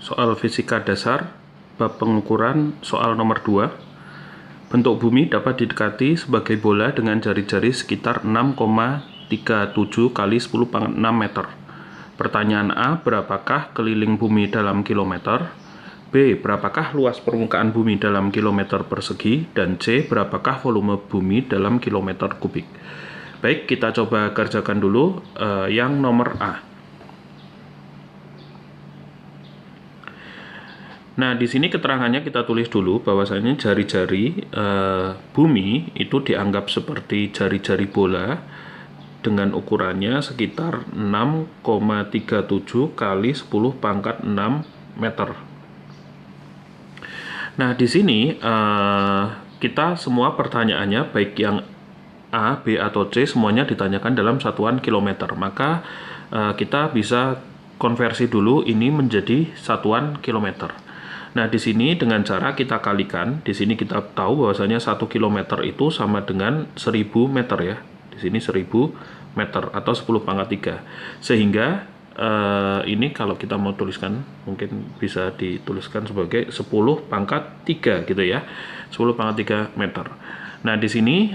Soal fisika dasar, bab pengukuran, soal nomor 2. Bentuk bumi dapat didekati sebagai bola dengan jari-jari sekitar 6,37 kali 10⁻⁶ meter. Pertanyaan A, berapakah keliling bumi dalam kilometer? B, berapakah luas permukaan bumi dalam kilometer persegi? Dan C, berapakah volume bumi dalam kilometer kubik? Baik, kita coba kerjakan dulu yang nomor A. Nah, di sini keterangannya kita tulis dulu bahwasanya jari-jari bumi itu dianggap seperti jari-jari bola dengan ukurannya sekitar 6,37 kali 10⁻⁶ meter. Nah, di sini kita semua pertanyaannya baik yang A, B, atau C semuanya ditanyakan dalam satuan kilometer. Maka kita bisa konversi dulu ini menjadi satuan kilometer. Nah, di sini dengan cara kita kalikan, di sini kita tahu bahwasanya 1 km itu sama dengan 1000 meter ya. Di sini 1000 meter atau 10⁻3. Sehingga ini kalau kita mau tuliskan mungkin bisa dituliskan sebagai 10⁻3 gitu ya. 10⁻3 meter. Nah, di sini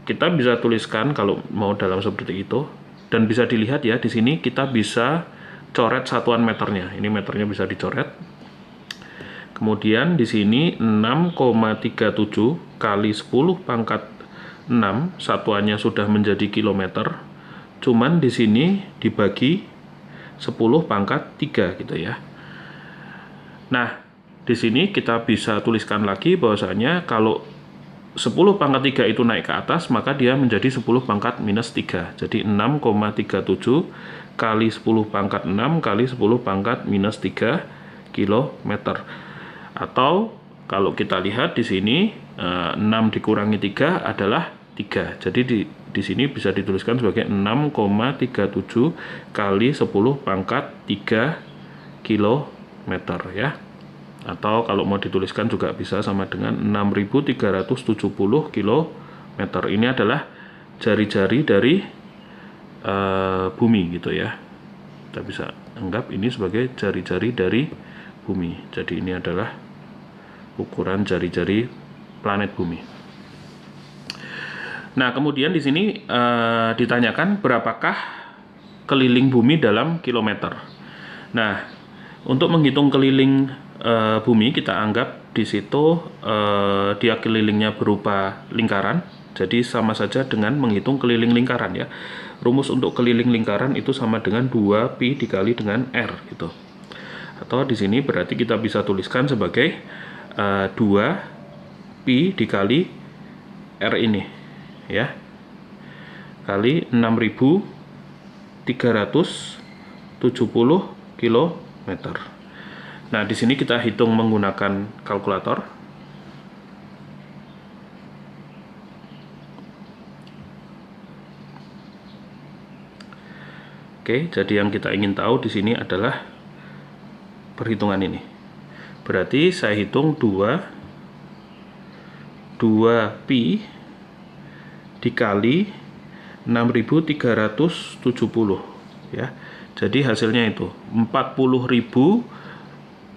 kita bisa tuliskan kalau mau dalam seperti itu, dan bisa dilihat ya di sini kita bisa coret satuan meternya. Ini meternya bisa dicoret. Kemudian di sini 6,37 kali 10⁻⁶ satuannya sudah menjadi kilometer. Cuman di sini dibagi 10⁻3 gitu ya. Nah, di sini kita bisa tuliskan lagi bahwasanya kalau 10⁻3 itu naik ke atas, maka dia menjadi 10⁻⁻3. Jadi 6,37 kali 10⁻⁶ kali 10⁻⁻3 kilometer. Atau kalau kita lihat di sini 6 dikurangi 3 adalah 3. Jadi di sini bisa dituliskan sebagai 6,37 kali 10⁻3 kilometer ya. Atau kalau mau dituliskan juga bisa sama dengan 6370 kilometer. Ini adalah jari-jari dari bumi gitu ya. Kita bisa anggap ini sebagai jari-jari dari bumi. Jadi ini adalah ukuran jari-jari planet bumi. Nah, kemudian di sini ditanyakan berapakah keliling bumi dalam kilometer. Nah, untuk menghitung keliling bumi kita anggap di situ dia kelilingnya berupa lingkaran. Jadi sama saja dengan menghitung keliling lingkaran ya. Rumus untuk keliling lingkaran itu sama dengan 2pi dikali dengan r gitu. Atau di sini berarti kita bisa tuliskan sebagai 2pi dikali r ini ya, kali 6370 km. Nah, di sini kita hitung menggunakan kalkulator. Oke, jadi yang kita ingin tahu di sini adalah perhitungan ini. Berarti saya hitung 2pi dikali 6370 ya. Jadi hasilnya itu 40.023,89.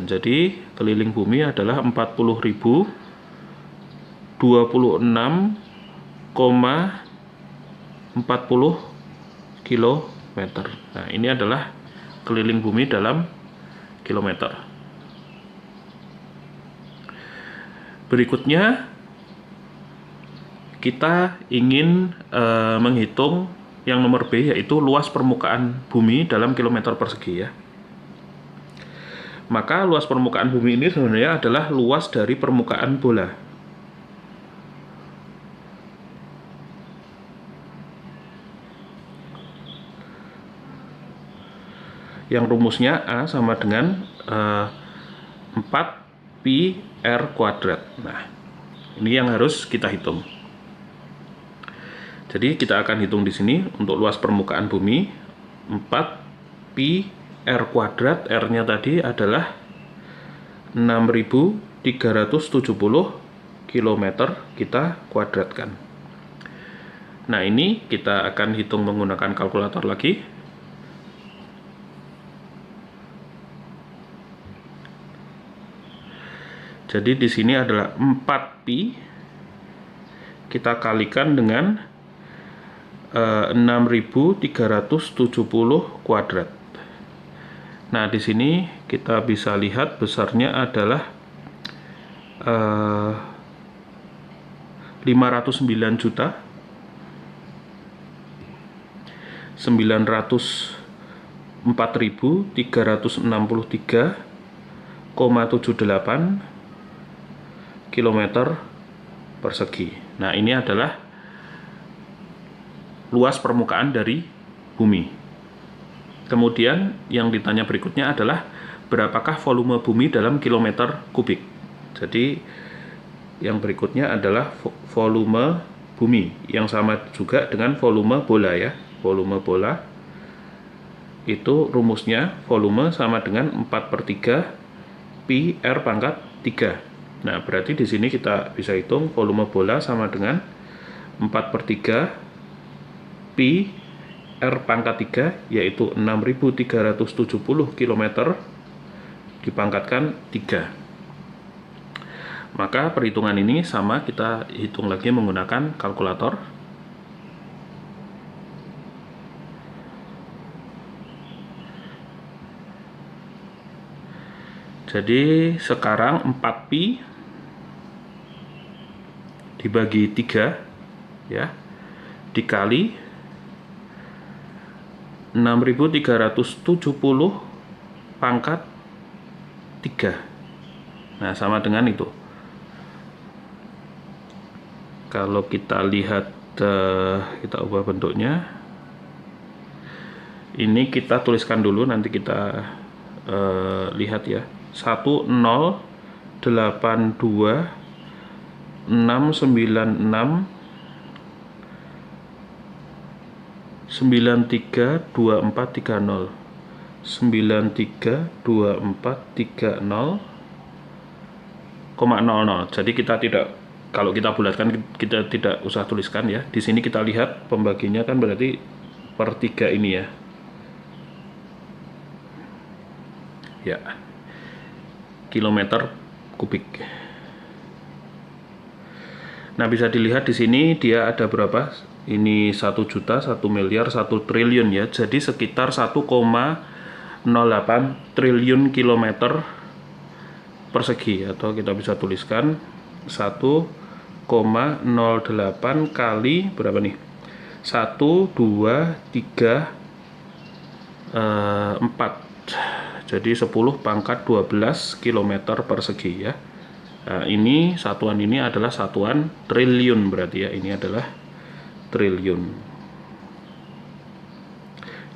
Jadi keliling bumi adalah 40.026,40 kilometer. Nah, ini adalah keliling bumi dalam kilometer. Berikutnya kita ingin menghitung yang nomor B, yaitu luas permukaan bumi dalam kilometer persegi ya. Maka luas permukaan bumi ini sebenarnya adalah luas dari permukaan bola. Yang rumusnya A sama dengan 4pi r kuadrat. Nah, ini yang harus kita hitung. Jadi kita akan hitung di sini untuk luas permukaan bumi 4pi r kuadrat, r-nya tadi adalah 6370 km, kita kuadratkan. Nah, ini kita akan hitung menggunakan kalkulator lagi. Jadi di sini adalah 4pi kita kalikan dengan 6370 kuadrat. Nah, di sini kita bisa lihat besarnya adalah 509 juta 904.363,78 km persegi. Nah, ini adalah luas permukaan dari bumi. Kemudian yang ditanya berikutnya adalah berapakah volume bumi dalam kilometer kubik. Jadi yang berikutnya adalah volume bumi yang sama juga dengan volume bola ya. Volume bola itu rumusnya volume sama dengan 4/3 pi r pangkat 3. Nah, berarti di sini kita bisa hitung volume bola sama dengan 4/3 pi R pangkat 3, yaitu 6.370 km dipangkatkan 3. Maka perhitungan ini sama, kita hitung lagi menggunakan kalkulator. Jadi sekarang 4pi dibagi 3 ya, dikali 6.370 pangkat 3. Nah, sama dengan itu. Kalau kita lihat, kita ubah bentuknya. Ini kita tuliskan dulu, nanti kita lihat ya. 1082.696 932430 932430,00. Jadi kita tidak, kalau kita bulatkan kita tidak usah tuliskan ya. Di sini kita lihat pembaginya kan berarti per 3 ini ya. Ya. Kilometer kubik. Nah, bisa dilihat di sini dia ada berapa? Ini 1 juta, 1 miliar, 1 triliun ya. Jadi sekitar 1,08 triliun kilometer persegi, atau kita bisa tuliskan 1,08 kali berapa nih? 1, 2, 3, 4. Jadi 10 pangkat 12 km persegi ya. Nah, ini satuan ini adalah satuan triliun berarti ya. Ini adalah triliun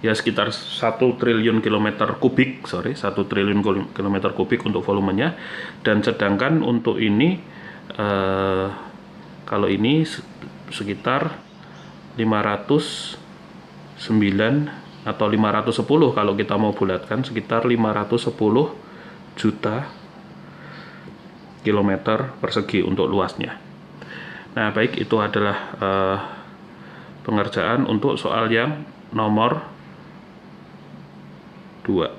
ya, sekitar 1 triliun kilometer kubik, 1 triliun kilometer kubik untuk volumenya. Dan sedangkan untuk ini kalau ini sekitar 509 atau 510 kalau kita mau bulatkan, sekitar 510 juta kilometer persegi untuk luasnya. Nah, baik, itu adalah pengerjaan untuk soal yang nomor 2.